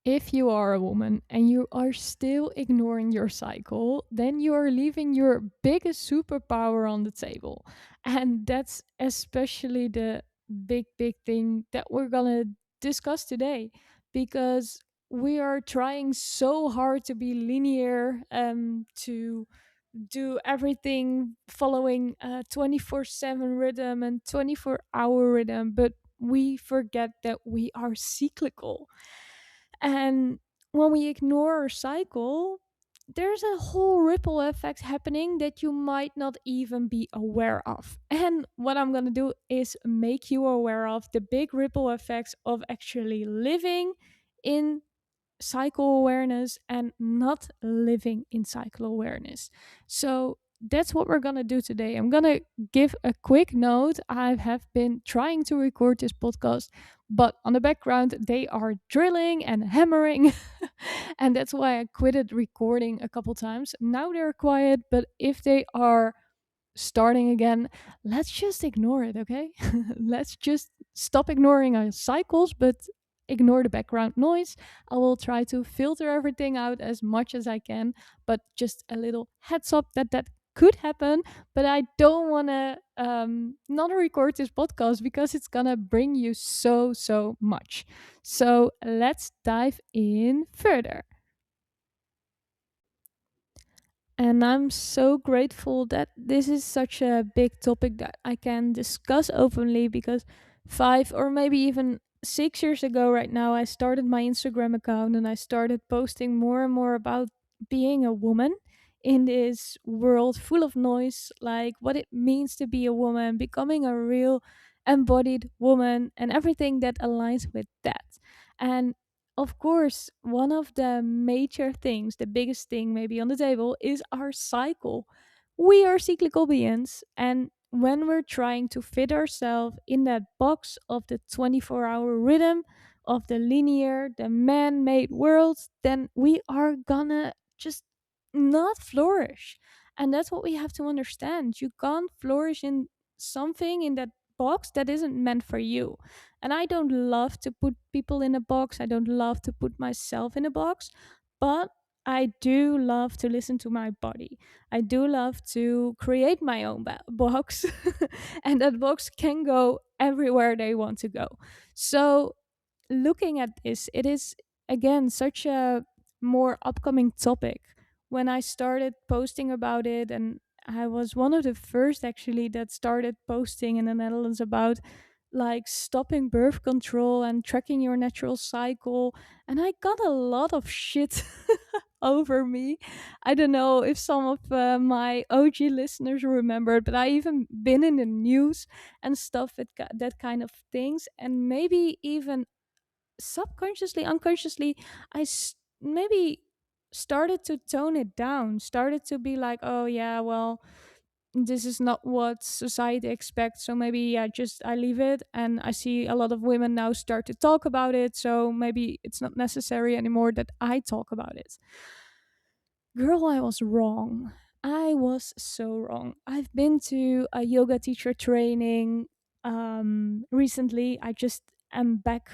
If you are a woman and you are still ignoring your cycle, then you are leaving your biggest superpower on the table. And that's especially the big thing that we're gonna discuss today, because we are trying so hard to be linear, to do everything following a 24/7 rhythm and 24-hour rhythm, but we forget that we are cyclical. And when we ignore our cycle, there's a whole ripple effect happening that you might not even be aware of. And what I'm going to do is make you aware of the big ripple effects of actually living in cycle awareness and not living in cycle awareness. So that's what we're going to do today. I'm going to give a quick note. I have been trying to record this podcast, but on the background, they are drilling and hammering. And that's why I quitted recording a couple times. Now they're quiet, but if they are starting again, let's just ignore it, okay? Let's just stop ignoring our cycles, but ignore the background noise. I will try to filter everything out as much as I can, but just a little heads up that that could happen. But I don't want to not record this podcast because it's gonna bring you so much. So let's dive in further. And I'm so grateful that this is such a big topic that I can discuss openly, because 5 or maybe even 6 years ago, right now, I started my Instagram account and I started posting more and more about being a woman in this world full of noise, like what it means to be a woman, becoming a real embodied woman, and everything that aligns with that. And of course, one of the major things, the biggest thing maybe on the table, is our cycle. We are cyclical beings, and when we're trying to fit ourselves in that box of the 24-hour rhythm of the linear, the man made world, then we are gonna just not flourish. And that's what we have to understand. You can't flourish in something in that box that isn't meant for you. And I don't love to put people in a box. I don't love to put myself in a box, but I do love to listen to my body. I do love to create my own box, and that box can go everywhere they want to go. So, looking at this, it is again such a more upcoming topic. When I started posting about it, and I was one of the first actually that started posting in the Netherlands about like stopping birth control and tracking your natural cycle, and I got a lot of shit over me. I don't know if some of my OG listeners remember, but I even been in the news and stuff with that kind of things, and maybe even subconsciously, unconsciously, maybe started to tone it down, started to be like, oh yeah, well, this is not what society expects, so maybe yeah, just I leave it. And I see a lot of women now start to talk about it, so maybe it's not necessary anymore that I talk about it. Girl, I was wrong. I was so wrong. I've been to a yoga teacher training recently. I just am back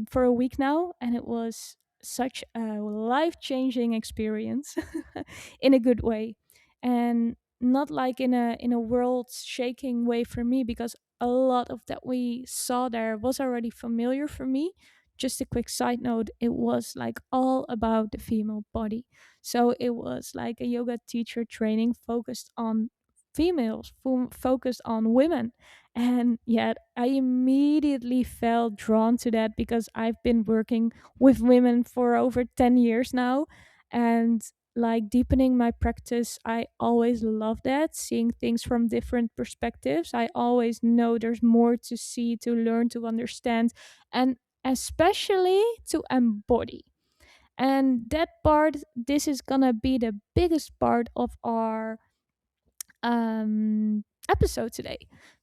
for a week now, and it was such a life changing experience in a good way. And not like in a world shaking way for me, because a lot of that we saw there was already familiar for me. Just a quick side note, it was like all about the female body. So it was like a yoga teacher training focused on females, focused on women. And yet I immediately felt drawn to that because I've been working with women for over 10 years now. And like deepening my practice, I always love that, seeing things from different perspectives. I always know there's more to see, to learn, to understand, and especially to embody. And that part, this is gonna be the biggest part of our episode today,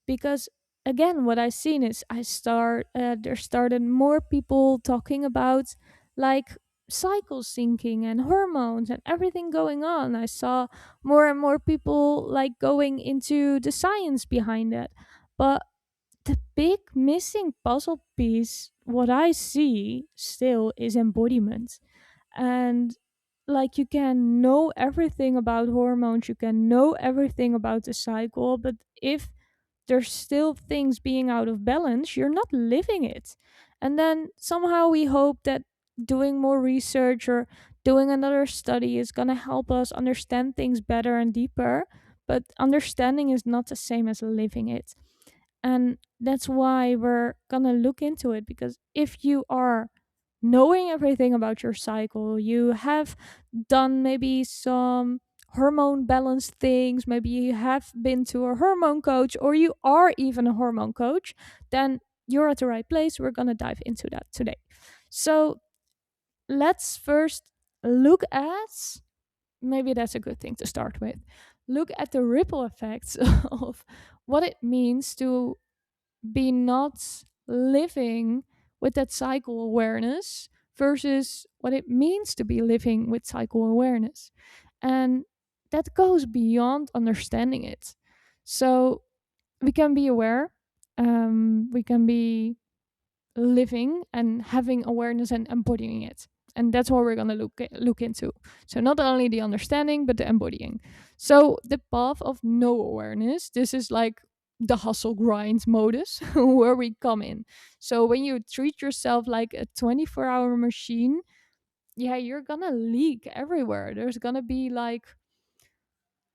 because again, what I've seen is there started more people talking about like cycle syncing and hormones and everything going on. I saw more and more people like going into the science behind it. But the big missing puzzle piece, what I see still, is embodiment. And like, you can know everything about hormones, you can know everything about the cycle, but if there's still things being out of balance, you're not living it. And then somehow we hope that doing more research or doing another study is going to help us understand things better and deeper. But understanding is not the same as living it. And that's why we're going to look into it, because if you are knowing everything about your cycle, you have done maybe some hormone balance things, maybe you have been to a hormone coach, or you are even a hormone coach, then you're at the right place. We're going to dive into that today. So let's first look at, maybe that's a good thing to start with. Look at the ripple effects of what it means to be not living with that cycle awareness versus what it means to be living with cycle awareness. And that goes beyond understanding it. So we can be aware, we can be living and having awareness and embodying it. And that's what we're going to look into. So not only the understanding but the embodying. So the path of no awareness, this is like the hustle grind modus where we come in. So when you treat yourself like a 24-hour machine, yeah, you're going to leak everywhere. There's going to be like,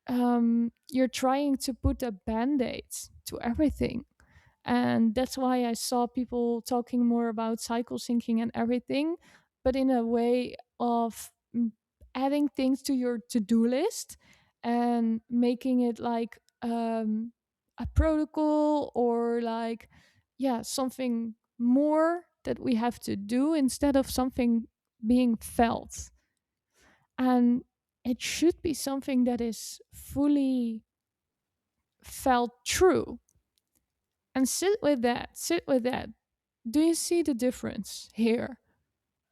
you're trying to put a band-aid to everything. And that's why I saw people talking more about cycle syncing and everything, but in a way of adding things to your to-do list and making it like a protocol, or like, yeah, something more that we have to do instead of something being felt. And it should be something that is fully felt true. And sit with that, sit with that. Do you see the difference here?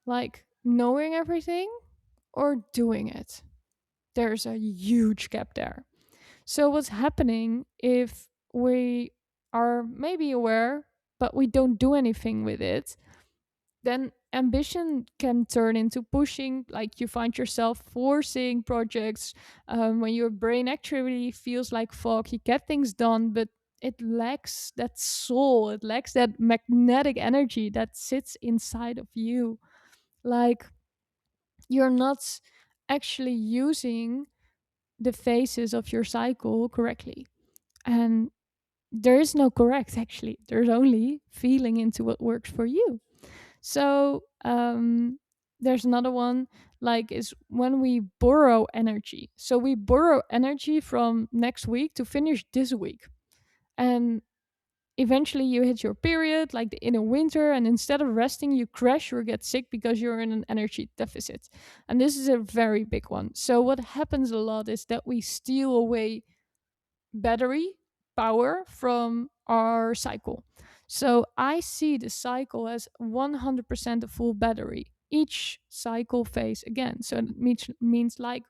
Like, knowing everything or doing it? There's a huge gap there. So what's happening if we are maybe aware but we don't do anything with it? Then ambition can turn into pushing, like you find yourself forcing projects, when your brain actually feels like fog. You get things done, but it lacks that soul, it lacks that magnetic energy that sits inside of you. Like, you're not actually using the phases of your cycle correctly. And there is no correct, actually, there's only feeling into what works for you. So there's another one, like, is when we borrow energy. So we borrow energy from next week to finish this week. And eventually you hit your period, like the inner winter, and instead of resting, you crash or get sick because you're in an energy deficit. And this is a very big one. So what happens a lot is that we steal away battery power from our cycle. So I see the cycle as 100% a full battery, each cycle phase again. So it means like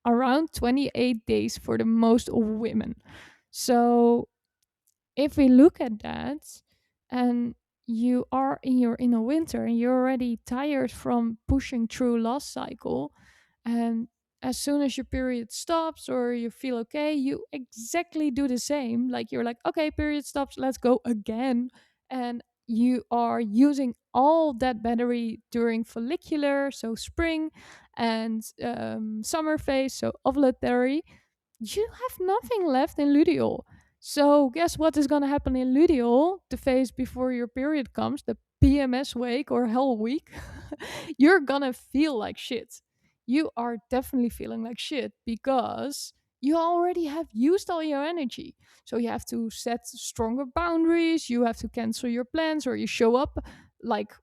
around 28 days for the most of women. So if we look at that, and you are in your inner winter and you're already tired from pushing through last cycle, and as soon as your period stops or you feel okay, you exactly do the same. Like, you're like, okay, period stops, let's go again. And you are using all that battery during follicular, so spring, and summer phase, so ovulatory. You have nothing left in luteal. So guess what is going to happen in luteal, the phase before your period comes, the PMS week or hell week? You're going to feel like shit. You are definitely feeling like shit because you already have used all your energy. So you have to set stronger boundaries, you have to cancel your plans, or you show up like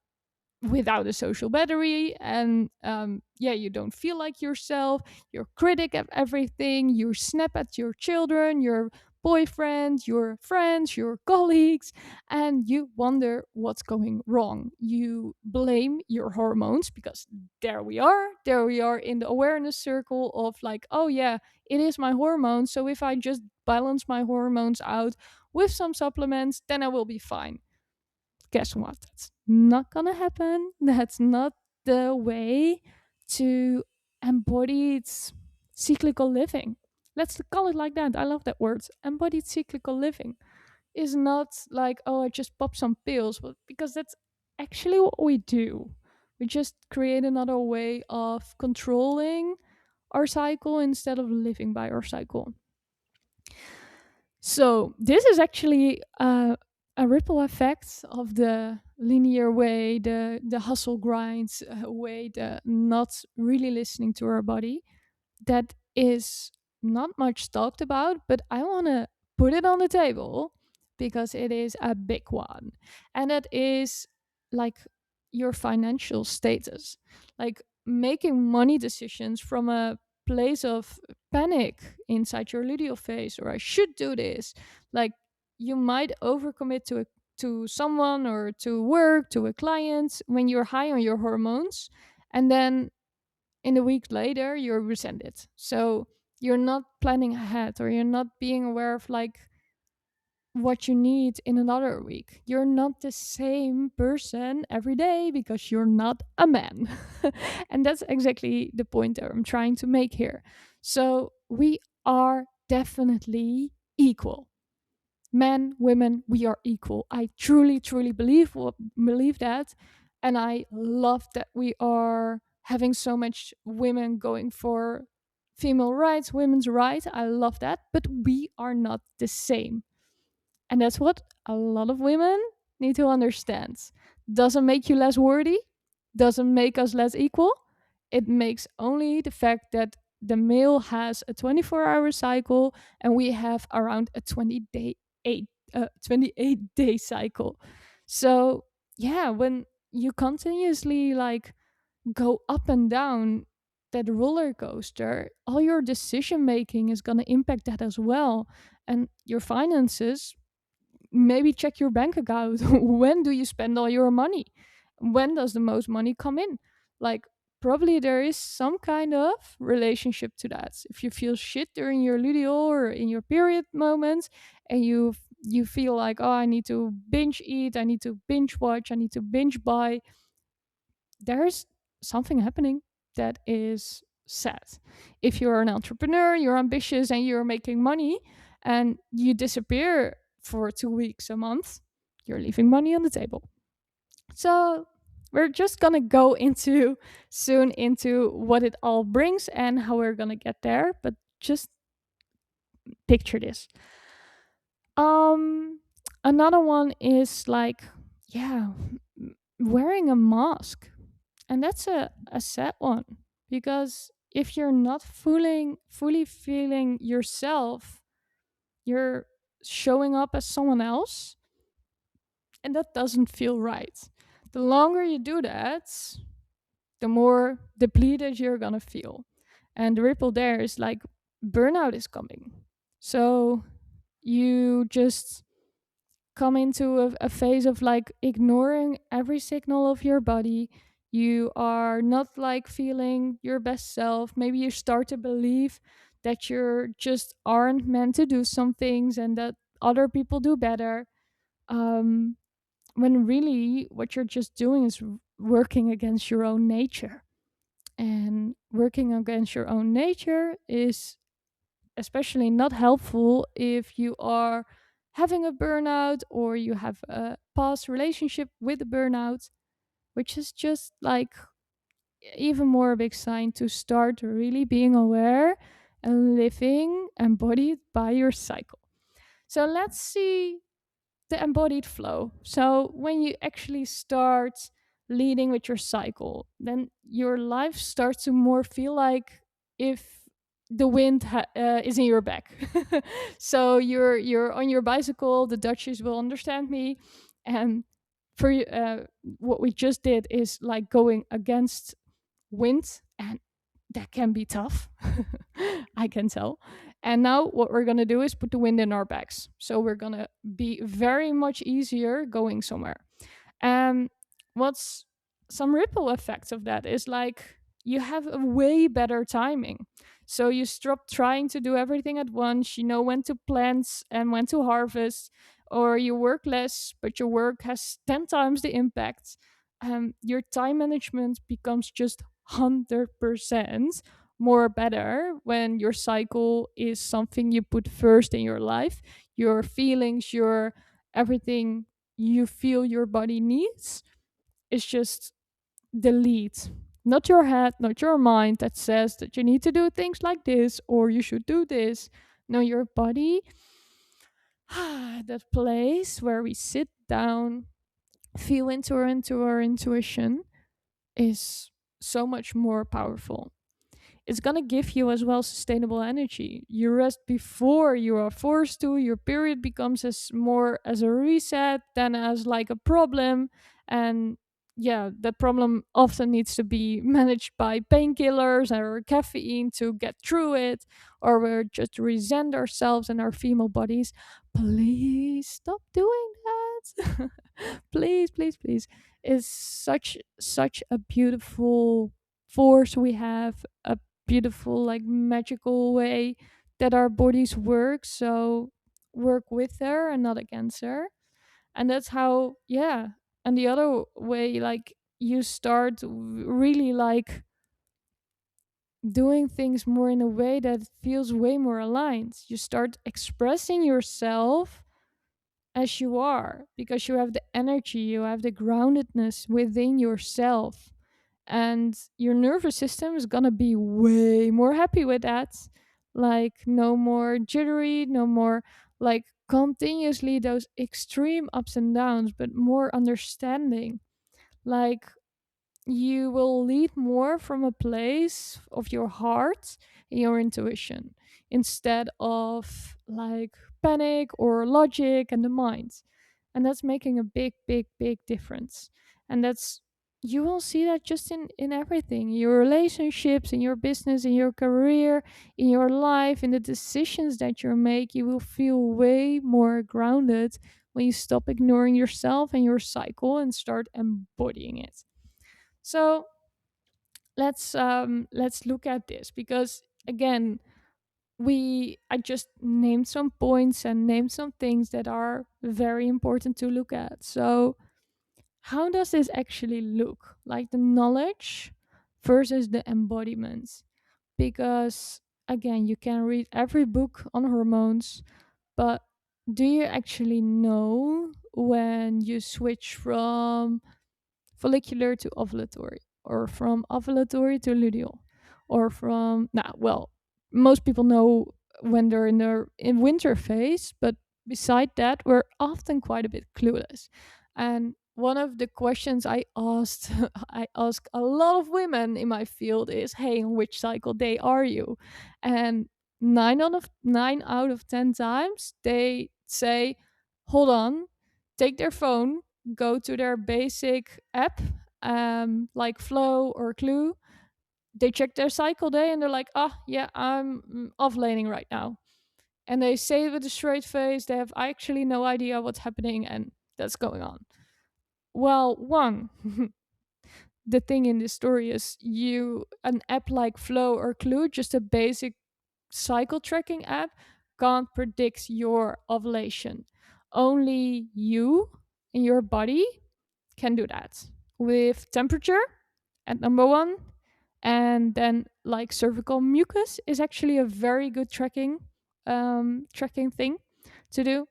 without a social battery. And yeah, you don't feel like yourself, you're critic of everything, you snap at your children, your boyfriend, your friends, your colleagues, and you wonder what's going wrong. You blame your hormones because there we are in the awareness circle of like, oh yeah, it is my hormones, so if I just balance my hormones out, with some supplements, then I will be fine. Guess what? That's not gonna happen. That's not the way to embodied cyclical living. Let's call it like that. I love that word. Embodied cyclical living is not like, oh, I just pop some pills, but because that's actually what we do. We just create another way of controlling our cycle instead of living by our cycle. So this is actually a ripple effect of the linear way, the hustle grind way, the not really listening to our body, that is not much talked about, but I want to put it on the table because it is a big one. And that is like your financial status, like making money decisions from a place of panic inside your luteal phase, or I should do this. Like you might overcommit to someone or to work, to a client when you're high on your hormones, and then in a week later you're resented. So you're not planning ahead, or you're not being aware of like what you need in another week. You're not the same person every day because you're not a man. And that's exactly the point that I'm trying to make here. So we are definitely equal. Men, women, we are equal. I truly, truly believe that. And I love that we are having so much women going for female rights, women's rights. I love that. But we are not the same. And that's what a lot of women need to understand. Doesn't make you less worthy, doesn't make us less equal. It makes only the fact that the male has a 24-hour cycle and we have around a 28 day cycle. So, yeah, when you continuously like go up and down that roller coaster, all your decision making is going to impact that as well. And your finances, maybe check your bank account. When do you spend all your money? When does the most money come in? Like, probably there is some kind of relationship to that. If you feel shit during your luteal or in your period moments, and you feel like, oh, I need to binge eat, I need to binge watch, I need to binge buy, there's something happening that is sad. If you're an entrepreneur, you're ambitious, and you're making money, and you disappear for 2 weeks, a month, you're leaving money on the table. So we're just gonna go into soon into what it all brings and how we're gonna get there. But just picture this. Um, Another one is like, yeah, wearing a mask. And that's a sad one, because if you're not fully feeling yourself, you're showing up as someone else, and that doesn't feel right. The longer you do that, the more depleted you're gonna feel. And the ripple there is like burnout is coming. So you just come into a phase of like ignoring every signal of your body. You are not like feeling your best self. Maybe you start to believe that you're just aren't meant to do some things and that other people do better. Um, when really what you're just doing is working against your own nature. And working against your own nature is especially not helpful if you are having a burnout or you have a past relationship with a burnout, which is just like even more a big sign to start really being aware and living embodied by your cycle. So let's see the embodied flow. So when you actually start leading with your cycle, then your life starts to more feel like if the wind is in your back. So you're on your bicycle. The Dutchies will understand me, and for what we just did is like going against wind, and that can be tough. I can tell. And now what we're going to do is put the wind in our backs. So we're going to be very much easier going somewhere. And what's some ripple effects of that is like you have a way better timing. So you stop trying to do everything at once. You know when to plant and when to harvest, or you work less, but your work has 10 times the impact. Your time management becomes just 100% more better when your cycle is something you put first in your life. Your feelings, your everything you feel your body needs is just the lead, not your head, not your mind that says that you need to do things like this or you should do this. No, your body, that place where we sit down, feel into our intuition, is so much more powerful. It's going to give you as well sustainable energy. You rest before you are forced to. Your period becomes as more as a reset than as like a problem. And yeah, that problem often needs to be managed by painkillers or caffeine to get through it, or we're just resent ourselves and our female bodies. Please stop doing that. Please, please, please. It's such a beautiful force we have, a beautiful, like, magical way that our bodies work. So work with her and not against her. And that's how, yeah. And the other way, like, you start really like doing things more in a way that feels way more aligned. You start expressing yourself as you are because you have the energy, you have the groundedness within yourself, and your nervous system is gonna be way more happy with that. Like, no more jittery, no more like continuously those extreme ups and downs, but more understanding. Like, you will lead more from a place of your heart and your intuition instead of like panic or logic and the mind. And that's making a big, big, big difference. And that's, you will see that just in everything, your relationships, in your business, in your career, in your life, in the decisions that you make. You will feel way more grounded when you stop ignoring yourself and your cycle and start embodying it. So let's look at this, because again, we I just named some points and named some things that are very important to look at. So how does this actually look, like the knowledge versus the embodiment? Because again, you can read every book on hormones, but do you actually know when you switch from follicular to ovulatory, or from ovulatory to luteal, or from, nah, well, most people know when they're in their in winter phase, but beside that, we're often quite a bit clueless. And one of the questions I asked I ask a lot of women in my field is, hey, on which cycle day are you? And 9 out of 10 times they say, hold on, take their phone, go to their basic app, like Flow or Clue. They check their cycle day and they're like, ah, yeah, I'm ovulating right now. And they say it with a straight face. They have actually no idea what's happening and that's going on. Well, one, the thing in this story is, an app like Flow or Clue, just a basic cycle tracking app, can't predict your ovulation. Only you and your body can do that with temperature at number one. And then, like, cervical mucus is actually a very good tracking thing to do.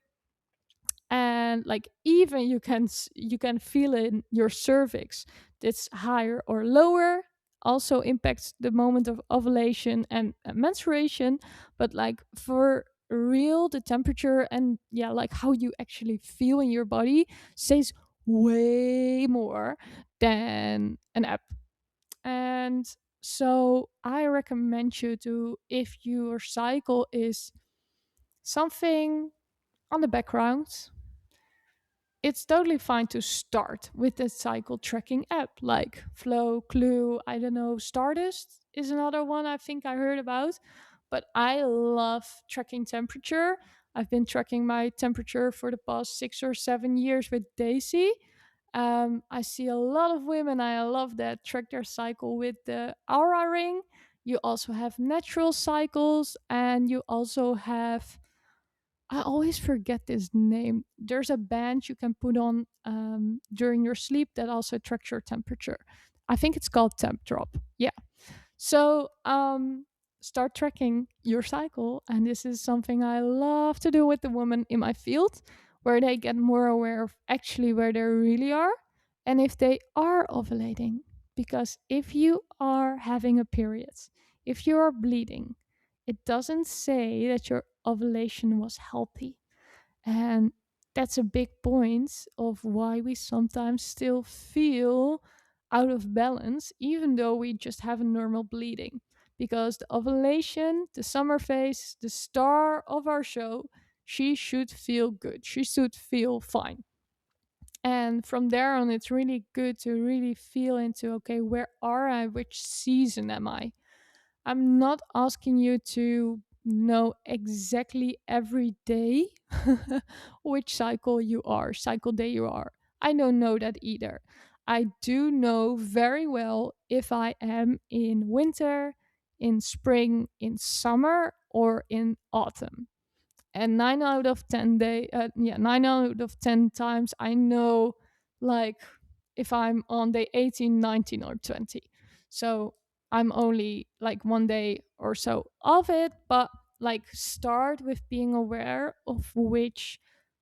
And like, even you can feel it in your cervix, that's higher or lower, also impacts the moment of ovulation and menstruation. But like, for real, the temperature and, yeah, like how you actually feel in your body says way more than an app. And so I recommend you to, if your cycle is something on the background, it's totally fine to start with the cycle tracking app like Flow, Clue, I don't know, Stardust is another one I think I heard about. But I love tracking temperature. I've been tracking my temperature for the past 6 or 7 years with Daisy. I see a lot of women, I love that, track their cycle with the aura ring. You also have natural cycles, and you also have, I always forget this name. There's a band you can put on during your sleep that also tracks your temperature. I think it's called Temp Drop. Yeah. So start tracking your cycle. And this is something I love to do with the women in my field, where they get more aware of actually where they really are and if they are ovulating. Because if you are having a period, if you are bleeding, it doesn't say that your ovulation was healthy. And that's a big point of why we sometimes still feel out of balance, even though we just have a normal bleeding. Because the ovulation, the summer phase, the star of our show, she should feel good. She should feel fine. And from there on, it's really good to really feel into, okay, where are I? Which season am I? I'm not asking you to know exactly every day which cycle day you are. I don't know that either. I do know very well if I am in winter, in spring, in summer, or in autumn. And 9 out of 10 times I know, like, if I'm on day 18, 19, or 20. So I'm only like one day or so of it, but like start with being aware of which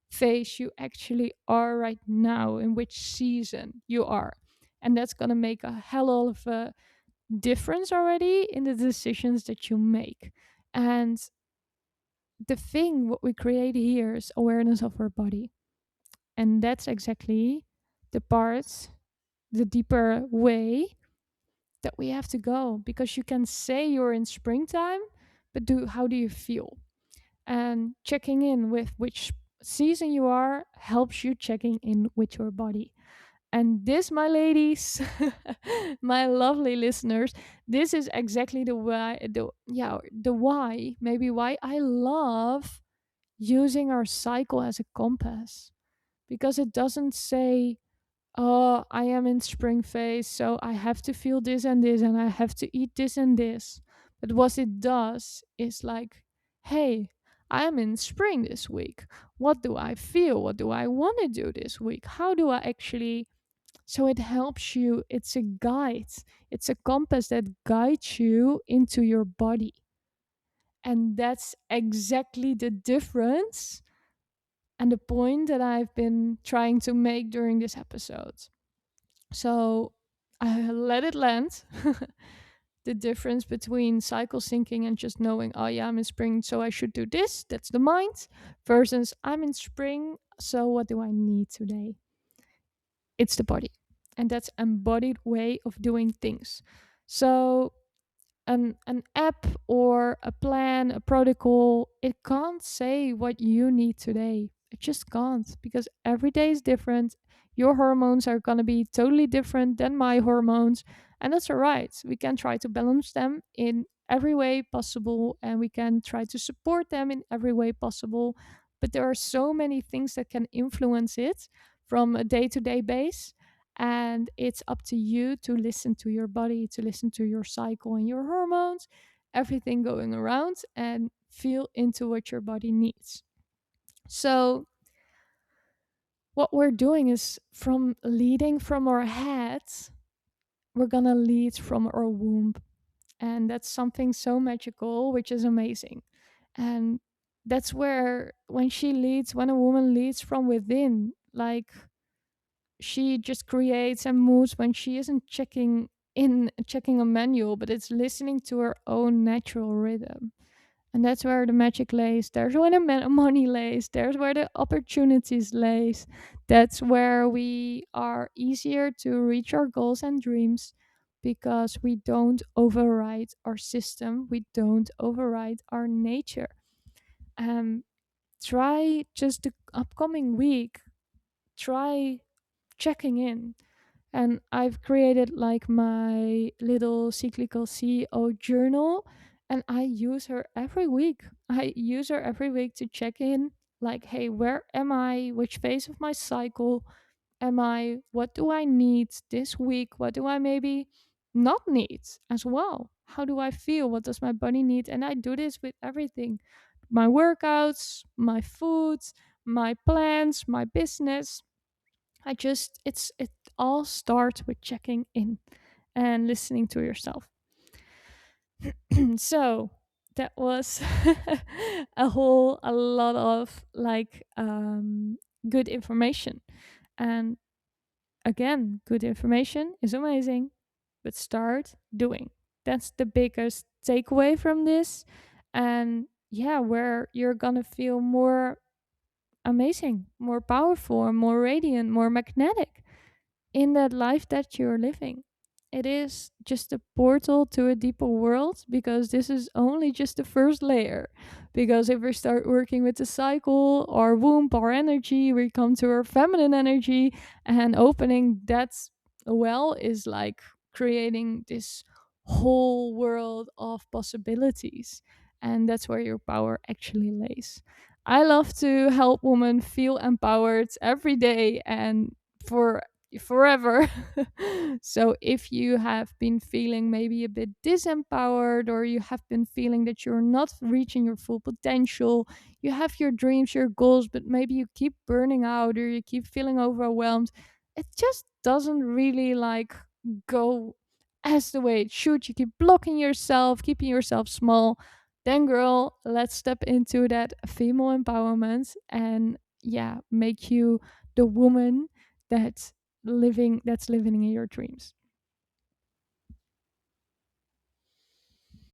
phase you actually are right now, in which season you are. And that's going to make a hell of a difference already in the decisions that you make. And the thing what we create here is awareness of our body. And that's exactly the part, the deeper way that we have to go, because you can say you're in springtime, but how do you feel? And checking in with which season you are helps you checking in with your body. And this, my ladies, my lovely listeners, this is exactly the why, maybe why I love using our cycle as a compass, because it doesn't say, oh, I am in spring phase, so I have to feel this and this, and I have to eat this and this. But what it does is like, hey, I am in spring this week. What do I feel? What do I want to do this week? How do I actually? So it helps you. It's a guide, it's a compass that guides you into your body. And that's exactly the difference and the point that I've been trying to make during this episode. So I let it land. The difference between cycle syncing and just knowing, oh yeah, I'm in spring, so I should do this. That's the mind. Versus I'm in spring, so what do I need today? It's the body. And that's embodied way of doing things. So an app or a plan, a protocol, it can't say what you need today. It just can't, because every day is different. Your hormones are going to be totally different than my hormones, and that's all right. We can try to balance them in every way possible, and we can try to support them in every way possible. But there are so many things that can influence it from a day-to-day base, and it's up to you to listen to your body, to listen to your cycle and your hormones, everything going around, and feel into what your body needs. So what we're doing is, from leading from our heads, we're gonna lead from our womb. And that's something so magical, which is amazing. And that's where, when a woman leads from within, like, she just creates and moves when she isn't checking a manual, but it's listening to her own natural rhythm. And that's where the magic lays. There's where the money lays. There's where the opportunities lays. That's where we are easier to reach our goals and dreams, because we don't override our system. We don't override our nature. Um, Try just the upcoming week. Try checking in. And I've created like my little cyclical CEO journal, and I use her every week. I use her every week to check in, like, hey, where am I? Which phase of my cycle? what do I need this week? What do I maybe not need as well? How do I feel? What does my body need? And I do this with everything: my workouts, my foods, my plans, my business. It all starts with checking in and listening to yourself. So that was a lot of like good information. And again, good information is amazing, but start doing. That's the biggest takeaway from this. And yeah, where you're gonna feel more amazing, more powerful, more radiant, more magnetic in that life that you're living. It is just a portal to a deeper world, because this is only just the first layer. Because if we start working with the cycle, our womb, our energy, we come to our feminine energy, and opening that well is like creating this whole world of possibilities. And that's where your power actually lays. I love to help women feel empowered every day and for forever. So if you have been feeling maybe a bit disempowered, or you have been feeling that you're not reaching your full potential, you have your dreams, your goals, but maybe you keep burning out, or you keep feeling overwhelmed, it just doesn't really like go as the way it should. You keep blocking yourself, keeping yourself small. Then girl, let's step into that female empowerment and yeah, make you the woman that's living in your dreams.